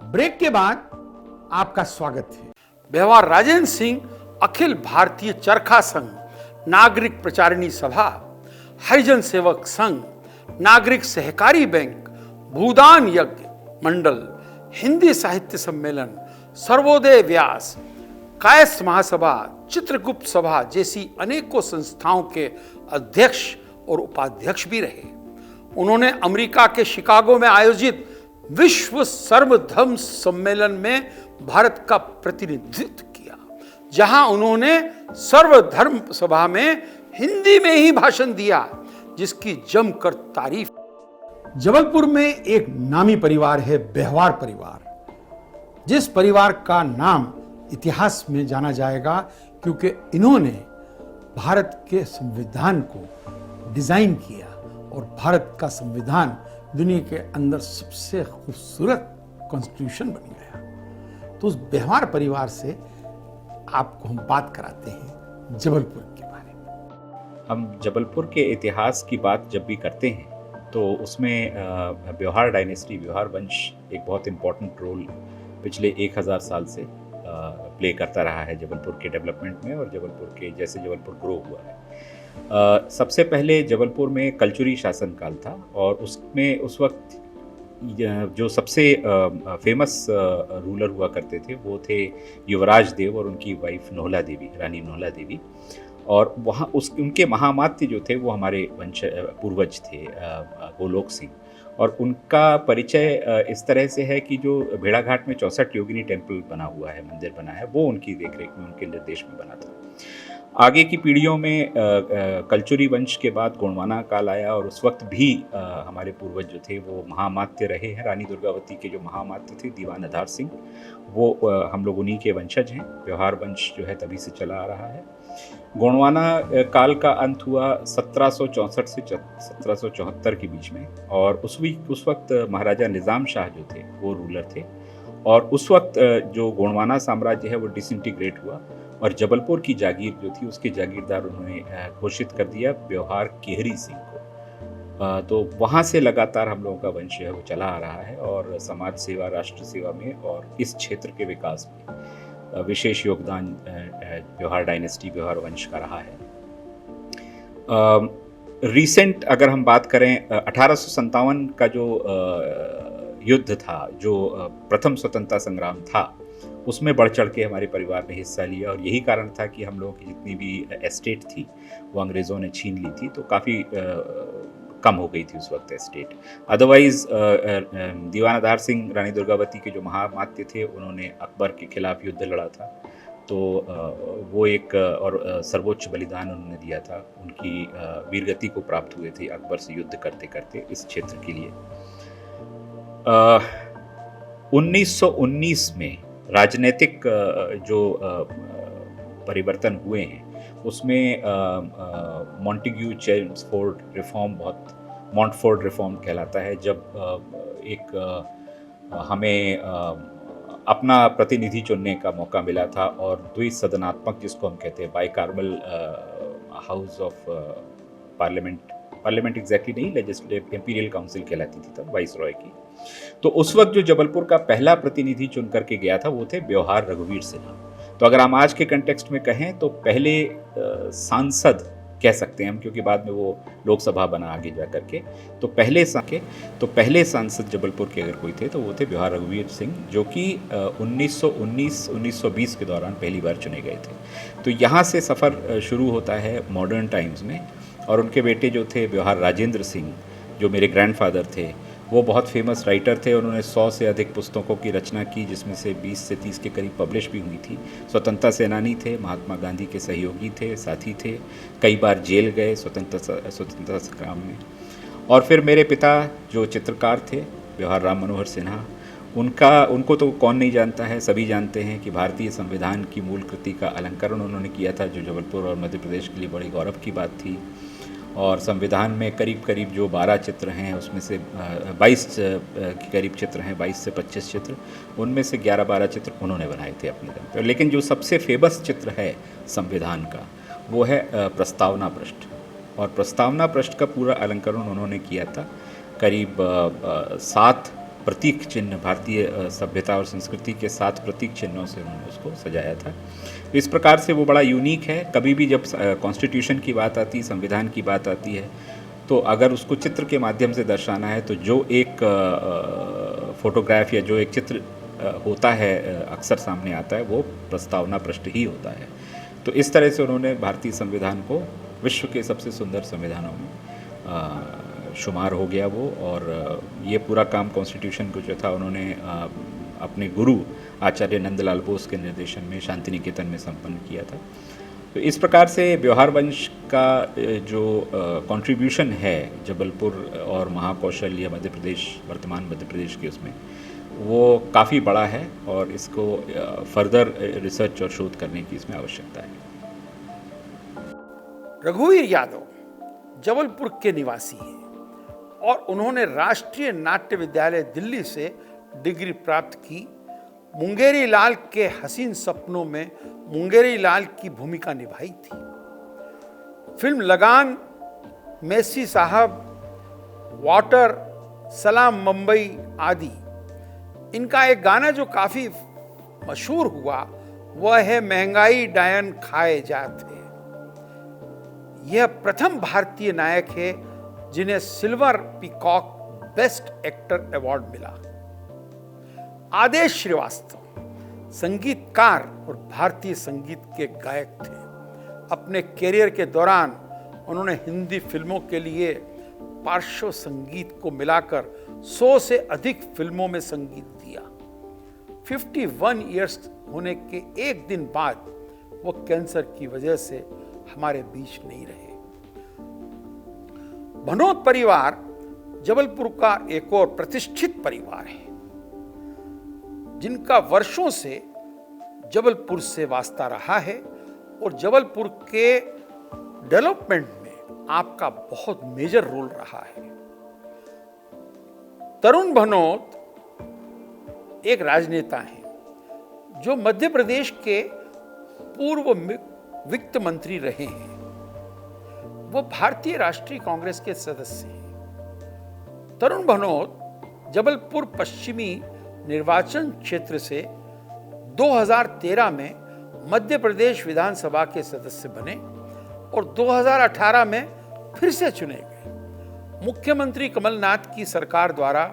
Break के बाद आपका स्वागत है। व्यवहार राजेंद्र सिंह अखिल भारतीय चरखा संघ, नागरिक प्रचारिणी सभा, हरिजन सेवक संघ, नागरिक सहकारी बैंक, भूदान यज्ञ मंडल, हिंदी साहित्य सम्मेलन, सर्वोदय व्यास, कायस्थ महासभा, चित्रगुप्त सभा जैसी अनेकों संस्थाओं के अध्यक्ष और उपाध्यक्ष भी रहे। उन्होंने अमेरिका के शिकागो में आयोजित विश्व सर्वधर्म सम्मेलन में भारत का प्रतिनिधित्व किया, जहां उन्होंने सर्वधर्म सभा में हिंदी में ही भाषण दिया, जिसकी जमकर तारीफ। जबलपुर में एक नामी परिवार है व्यवहार परिवार, जिस परिवार का नाम इतिहास में जाना जाएगा क्योंकि इन्होंने भारत के संविधान को डिजाइन किया और भारत का संविधान दुनिया के अंदर सबसे खूबसूरत कॉन्स्टिट्यूशन बन गया। तो उस व्यवहार परिवार से आपको हम बात कराते हैं जबलपुर के बारे में। हम जबलपुर के इतिहास की बात जब भी करते हैं तो उसमें व्यवहार डायनेस्टी, व्यवहार वंश एक बहुत इम्पोर्टेंट रोल पिछले 1000 साल से प्ले करता रहा है जबलपुर के डेवलपमेंट में और जबलपुर के जैसे जबलपुर ग्रो हुआ है। सबसे पहले जबलपुर में कलचुरी शासनकाल था और उसमें उस वक्त जो सबसे फेमस रूलर हुआ करते थे वो थे युवराज देव और उनकी वाइफ नोहला देवी, रानी नोहला देवी। और वहाँ उनके महामात्य जो थे वो हमारे पूर्वज थे गोलोक सिंह, और उनका परिचय इस तरह से है कि जो भेड़ाघाट में 64 योगिनी टेम्पल बना हुआ है, मंदिर बना है, वो उनकी देखरेख में, उनके निर्देश में बना था। आगे की पीढ़ियों में कलचुरी वंश के बाद गोंडवाना काल आया और उस वक्त भी हमारे पूर्वज जो थे वो महामात्य रहे हैं। रानी दुर्गावती के जो महामात्य थे दीवान आधार सिंह, वो हम लोग उन्हीं के वंशज हैं। व्यवहार वंश जो है तभी से चला आ रहा है। गोंडवाना काल का अंत हुआ 1764 से 1774 के बीच में, और उस वक्त महाराजा निज़ाम शाह जो थे वो रूलर थे, और उस वक्त जो गोंडवाना साम्राज्य है वो डिसइंटीग्रेट हुआ और जबलपुर की जागीर जो थी उसके जागीरदार उन्होंने घोषित कर दिया व्यवहार केहरी सिंह को। तो वहाँ से लगातार हम लोगों का वंश है वो चला आ रहा है और समाज सेवा, राष्ट्र सेवा में और इस क्षेत्र के विकास में विशेष योगदान व्यवहार डायनेस्टी, व्यवहार वंश का रहा है। रिसेंट अगर हम बात करें 1857 का जो युद्ध था, जो प्रथम स्वतंत्रता संग्राम था, उसमें बढ़ चढ़ के हमारे परिवार ने हिस्सा लिया और यही कारण था कि हम लोगों की जितनी भी एस्टेट थी वो अंग्रेज़ों ने छीन ली थी, तो काफ़ी कम हो गई थी उस वक्त एस्टेट। अदरवाइज़ दीवान आधार सिंह, रानी दुर्गावती के जो महामात्य थे, उन्होंने अकबर के खिलाफ युद्ध लड़ा था, तो वो एक और सर्वोच्च बलिदान उन्होंने दिया था। उनकी वीरगति को प्राप्त हुए थे अकबर से युद्ध करते करते इस क्षेत्र के लिए। 1919 में राजनीतिक जो परिवर्तन हुए हैं उसमें मॉन्टेग्यू चेम्सफोर्ड रिफॉर्म, बहुत मॉन्टफोर्ड रिफॉर्म कहलाता है, जब एक हमें अपना प्रतिनिधि चुनने का मौका मिला था और द्विसदनात्मक, जिसको हम कहते हैं बाइकार्बल हाउस ऑफ पार्लियामेंट एग्जैक्टली नहीं, लेजिस्लेटिव इंपीरियल काउंसिल कहलाती थी तब, वाइस रॉय की। तो उस वक्त जो जबलपुर का पहला प्रतिनिधि चुन करके गया था वो थे व्यवहार रघुवीर सिन्हा। तो अगर हम आज के कंटेक्स्ट में कहें तो पहले सांसद कह सकते हैं हम, क्योंकि बाद में वो लोकसभा बना आगे जा करके, तो पहले सांसद जबलपुर के अगर कोई थे तो वो थे व्यवहार रघुवीर सिंह, जो कि 1919-1920 के दौरान पहली बार चुने गए थे। तो यहाँ से सफ़र शुरू होता है मॉडर्न टाइम्स में। और उनके बेटे जो थे व्यवहार राजेंद्र सिंह, जो मेरे ग्रैंडफादर थे, वो बहुत फेमस राइटर थे। उन्होंने 100 से अधिक पुस्तकों की रचना की, जिसमें से 20 से 30 के करीब पब्लिश भी हुई थी। स्वतंत्रता सेनानी थे, महात्मा गांधी के सहयोगी थे, साथी थे, कई बार जेल गए स्वतंत्रता संग्राम में। और फिर मेरे पिता जो चित्रकार थे व्यवहार राम मनोहर सिन्हा, उनको तो कौन नहीं जानता है, सभी जानते हैं कि भारतीय संविधान की मूल कृति का अलंकरण उन्होंने किया था, जो जबलपुर और मध्य प्रदेश के लिए बड़ी गौरव की बात थी। और संविधान में करीब करीब जो 12 चित्र हैं उसमें से 22 के करीब चित्र हैं, 22 से 25 चित्र, उनमें से 11-12 चित्र उन्होंने बनाए थे अपने दम पर। लेकिन जो सबसे फेमस चित्र है संविधान का वो है प्रस्तावना पृष्ठ, और प्रस्तावना पृष्ठ का पूरा अलंकरण उन्होंने किया था करीब 7 प्रतीक चिन्ह, भारतीय सभ्यता और संस्कृति के 7 प्रतीक चिन्हों से उन्होंने उसको सजाया था। तो इस प्रकार से वो बड़ा यूनिक है। कभी भी जब कॉन्स्टिट्यूशन की बात आती, संविधान की बात आती है, तो अगर उसको चित्र के माध्यम से दर्शाना है, तो जो एक फोटोग्राफ या जो एक चित्र होता है अक्सर सामने आता है, वो प्रस्तावना पृष्ठ ही होता है। तो इस तरह से उन्होंने भारतीय संविधान को विश्व के सबसे सुंदर संविधानों में शुमार हो गया वो। और ये पूरा काम कॉन्स्टिट्यूशन को जो था उन्होंने अपने गुरु आचार्य नंदलाल बोस के निर्देशन में शांति निकेतन में संपन्न किया था। तो इस प्रकार से ब्योहार वंश का जो कंट्रीब्यूशन है जबलपुर और महाकौशल या मध्य प्रदेश, वर्तमान मध्य प्रदेश के उसमें, वो काफ़ी बड़ा है और इसको फर्दर रिसर्च और शोध करने की इसमें आवश्यकता है। रघुवीर यादव जबलपुर के निवासी हैं और उन्होंने राष्ट्रीय नाट्य विद्यालय दिल्ली से डिग्री प्राप्त की। मुंगेरी लाल के हसीन सपनों में मुंगेरी लाल की भूमिका निभाई थी। फिल्म लगान, मेसी साहब, वाटर, सलाम मुंबई आदि। इनका एक गाना जो काफी मशहूर हुआ वह है महंगाई डायन खाए जाते। यह प्रथम भारतीय नायक है जिन्हें silver peacock best actor award मिला। आदेश श्रीवास्तव संगीतकार और भारतीय संगीत के गायक थे। अपने कैरियर के दौरान उन्होंने हिंदी फिल्मों के लिए पार्श्व संगीत को मिलाकर 100 से अधिक फिल्मों में संगीत दिया। 51 इयर्स होने के एक दिन बाद वो कैंसर की वजह से हमारे बीच नहीं रहे। भनोत परिवार जबलपुर का एक और प्रतिष्ठित परिवार है जिनका वर्षों से जबलपुर से वास्ता रहा है और जबलपुर के डेवलपमेंट में आपका बहुत मेजर रोल रहा है। तरुण भनोत एक राजनेता हैं जो मध्य प्रदेश के पूर्व वित्त मंत्री रहे हैं। वो भारतीय राष्ट्रीय कांग्रेस के सदस्य हैं। तरुण भनोत जबलपुर पश्चिमी निर्वाचन क्षेत्र से 2013 में मध्य प्रदेश विधानसभा के सदस्य बने और 2018 में फिर से चुने गए। मुख्यमंत्री कमलनाथ की सरकार द्वारा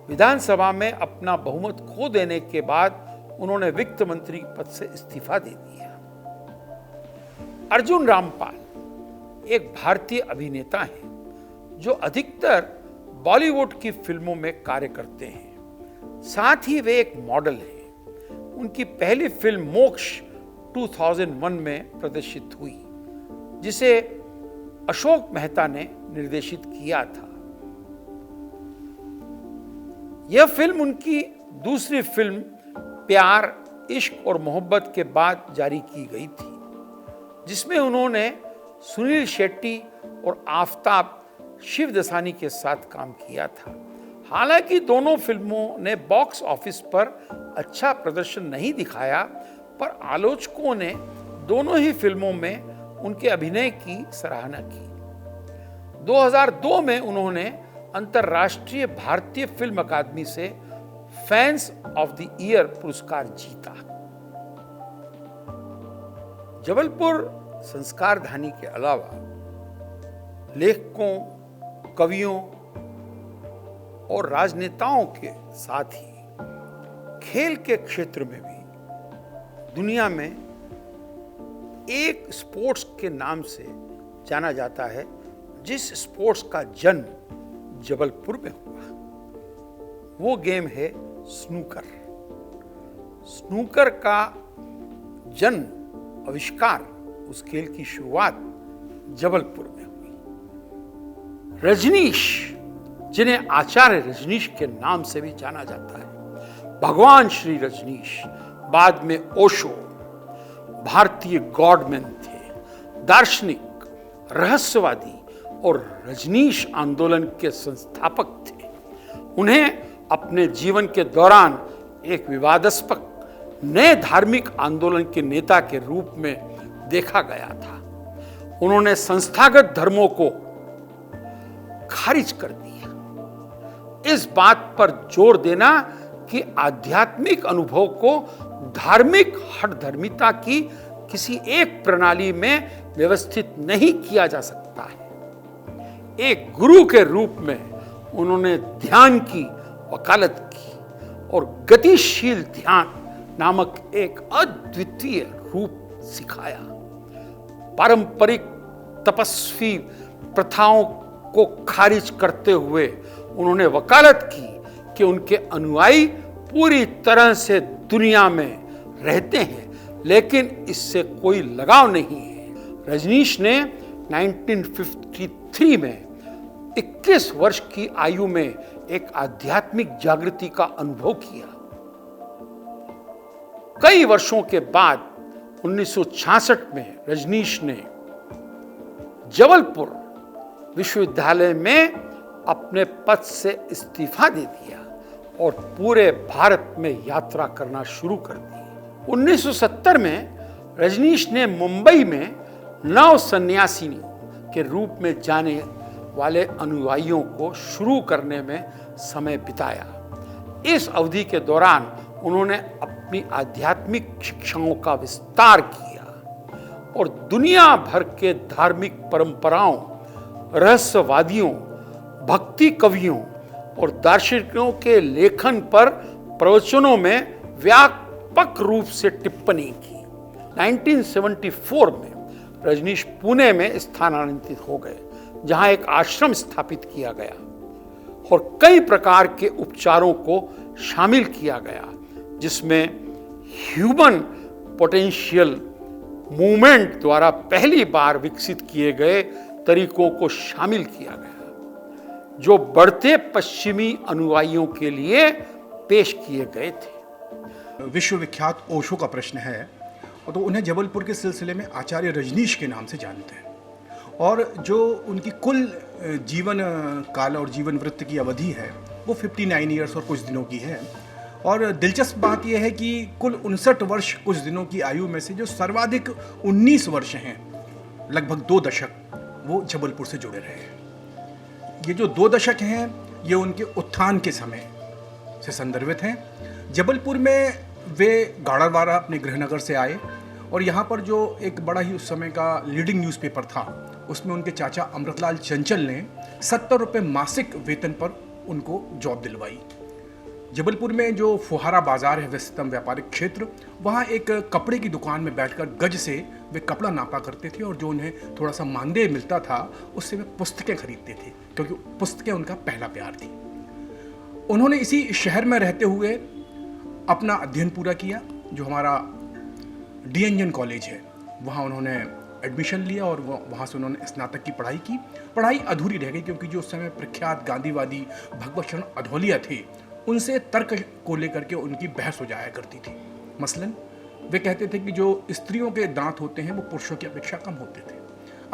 विधानसभा में अपना बहुमत खो देने के बाद उन्होंने वित्त मंत्री पद से इस्तीफा दे दिया। अर्जुन रामपाल एक भारतीय अभिनेता हैं जो अधिकतर बॉलीवुड की फिल्मों में कार्य करते हैं। साथ ही वे एक मॉडल हैं। उनकी पहली फिल्म मोक्ष 2001 में प्रदर्शित हुई जिसे अशोक मेहता ने निर्देशित किया था। यह फिल्म उनकी दूसरी फिल्म प्यार, इश्क और मोहब्बत के बाद जारी की गई थी जिसमें उन्होंने सुनील शेट्टी और आफताब शिवदसानी के साथ काम किया था। हालांकि दोनों फिल्मों ने बॉक्स ऑफिस पर अच्छा प्रदर्शन नहीं दिखाया, पर आलोचकों ने दोनों ही फिल्मों में उनके अभिनय की सराहना की। 2002 में उन्होंने अंतर्राष्ट्रीय भारतीय फिल्म अकादमी से फैंस ऑफ द ईयर पुरस्कार जीता। जबलपुर संस्कारधानी के अलावा लेखकों, कवियों और राजनेताओं के साथ ही खेल के क्षेत्र में भी दुनिया में एक स्पोर्ट्स के नाम से जाना जाता है जिस स्पोर्ट्स का जन्म जबलपुर में हुआ। वो गेम है स्नूकर। स्नूकर का जन्म, आविष्कार, उस खेल की शुरुआत जबलपुर में हुई। रजनीश, जिन्हें आचार्य रजनीश के नाम से भी जाना जाता है, भगवान श्री रजनीश, बाद में ओशो, भारतीय गॉडमैन थे, दार्शनिक, रहस्यवादी और रजनीश आंदोलन के संस्थापक थे। उन्हें अपने जीवन के दौरान एक विवादास्पद नए धार्मिक आंदोलन के नेता के रूप में देखा गया था। उन्होंने संस्थागत धर्मों को खारिज कर दिया। इस बात पर जोर देना कि आध्यात्मिक अनुभव को धार्मिक हठधर्मिता की किसी एक प्रणाली में व्यवस्थित नहीं किया जा सकता है। एक गुरु के रूप में उन्होंने ध्यान की वकालत की और गतिशील ध्यान नामक एक अद्वितीय रूप सिखाया। पारंपरिक तपस्वी प्रथाओं को खारिज करते हुए उन्होंने वकालत की कि उनके अनुयायी पूरी तरह से दुनिया में रहते हैं लेकिन इससे कोई लगाव नहीं है। रजनीश ने 1953 में 21 वर्ष की आयु में एक आध्यात्मिक जागृति का अनुभव किया। कई वर्षों के बाद 1966 में रजनीश ने जबलपुर विश्वविद्यालय में अपने पद से इस्तीफा दे दिया और पूरे भारत में यात्रा करना शुरू कर दी। 1970 में रजनीश ने मुंबई में नव सन्यासिनी के रूप में जाने वाले अनुयायियों को शुरू करने में समय बिताया। इस अवधि के दौरान उन्होंने अपनी आध्यात्मिक शिक्षाओं का विस्तार किया और दुनिया भर के धार्मिक परंपराओं, रहस्यवादियों, भक्ति कवियों और दार्शनिकों के लेखन पर प्रवचनों में व्यापक रूप से टिप्पणी की। 1974 में रजनीश पुणे में स्थानांतरित हो गए जहां एक आश्रम स्थापित किया गया और कई प्रकार के उपचारों को शामिल किया गया जिसमें ह्यूमन पोटेंशियल मूवमेंट द्वारा पहली बार विकसित किए गए तरीकों को शामिल किया गया जो बढ़ते पश्चिमी अनुयायियों के लिए पेश किए गए थे। विश्वविख्यात ओशो का प्रश्न है तो उन्हें जबलपुर के सिलसिले में आचार्य रजनीश के नाम से जानते हैं और जो उनकी कुल जीवन काल और जीवन वृत्त की अवधि है वो 59 ईयर्स और कुछ दिनों की है। और दिलचस्प बात यह है कि कुल 59 वर्ष कुछ दिनों की आयु में से जो सर्वाधिक 19 वर्ष हैं, लगभग 2 दशक, वो जबलपुर से जुड़े रहे हैं। ये जो 2 दशक हैं ये उनके उत्थान के समय से संदर्भित हैं। जबलपुर में वे गाड़ावाड़ा अपने गृहनगर से आए और यहाँ पर जो एक बड़ा ही उस समय का लीडिंग न्यूज़पेपर था उसमें उनके चाचा अमृतलाल चंचल ने 70 रुपये मासिक वेतन पर उनको जॉब दिलवाई। जबलपुर में जो फुहारा बाजार है, व्यस्ततम व्यापारिक क्षेत्र, वहाँ एक कपड़े की दुकान में बैठकर गज से वे कपड़ा नापा करते थे और जो उन्हें थोड़ा सा मानदेय मिलता था उससे वे पुस्तकें खरीदते थे क्योंकि पुस्तकें उनका पहला प्यार थी। उन्होंने इसी शहर में रहते हुए अपना अध्ययन पूरा किया। जो हमारा डी इंजन कॉलेज है वहाँ उन्होंने एडमिशन लिया और वहाँ से उन्होंने स्नातक की पढ़ाई की। पढ़ाई अधूरी रह गई क्योंकि जो उस समय प्रख्यात गांधीवादी भगवत शरण अधौलिया थे उनसे तर्क को लेकर के उनकी बहस हो जाया करती थी। मसलन वे कहते थे कि जो स्त्रियों के दांत होते हैं वो पुरुषों की अपेक्षा कम होते थे।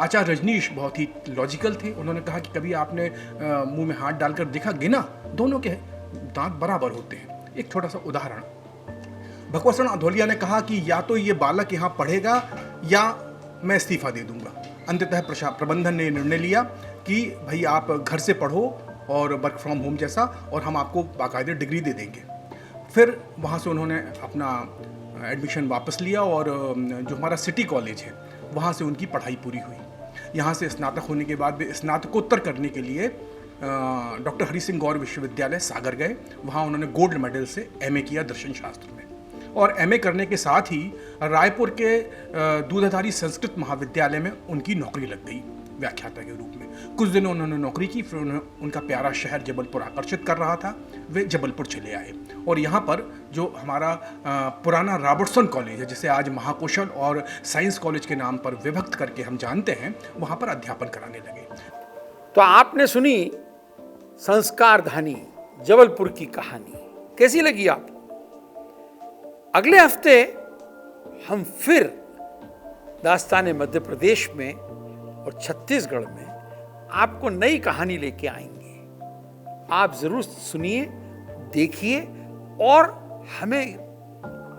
आचार्य रजनीश बहुत ही लॉजिकल थे। उन्होंने कहा कि कभी आपने मुंह में हाथ डालकर देखा, गिना, दोनों के दांत बराबर होते हैं। एक छोटा सा उदाहरण, भगवत शरण अधौलिया ने कहा कि या तो ये बालक यहाँ पढ़ेगा या मैं इस्तीफा दे दूंगा। अंततः प्रबंधन ने निर्णय लिया कि भाई आप घर से पढ़ो और वर्क फ्रॉम होम जैसा, और हम आपको बाकायदे डिग्री दे देंगे। फिर वहाँ से उन्होंने अपना एडमिशन वापस लिया और जो हमारा सिटी कॉलेज है वहाँ से उनकी पढ़ाई पूरी हुई। यहाँ से स्नातक होने के बाद वे स्नातकोत्तर करने के लिए डॉक्टर हरि सिंह गौर विश्वविद्यालय सागर गए। वहाँ उन्होंने गोल्ड मेडल से एमए किया दर्शन शास्त्र में, और एमए करने के साथ ही रायपुर के दूधाधारी संस्कृत महाविद्यालय में उनकी नौकरी लग गई व्याख्याता के रूप में। कुछ दिनों उन्होंने नौकरी की, फिर उनका प्यारा शहर जबलपुर आकर्षित कर रहा था। वे जबलपुर चले आए और यहाँ पर जो हमारा पुराना रॉबर्टसन कॉलेज है जिसे आज महाकौशल और साइंस कॉलेज के नाम पर विभक्त करके हम जानते हैं, वहाँ पर अध्यापन कराने लगे। तो आपने सुनी संस्कारधानी जबलपुर की कहानी, कैसी लगी आपको? अगले हफ्ते हम फिर दास्तान मध्य प्रदेश में और छत्तीसगढ़ में आपको नई कहानी लेके आएंगे। आप जरूर सुनिए, देखिए और हमें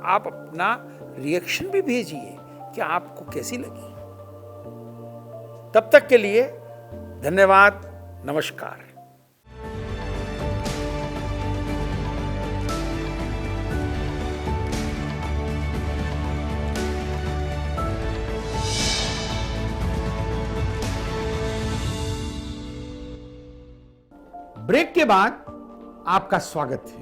आप अपना रिएक्शन भी भेजिए कि आपको कैसी लगी। तब तक के लिए धन्यवाद, नमस्कार। ब्रेक के बाद आपका स्वागत है।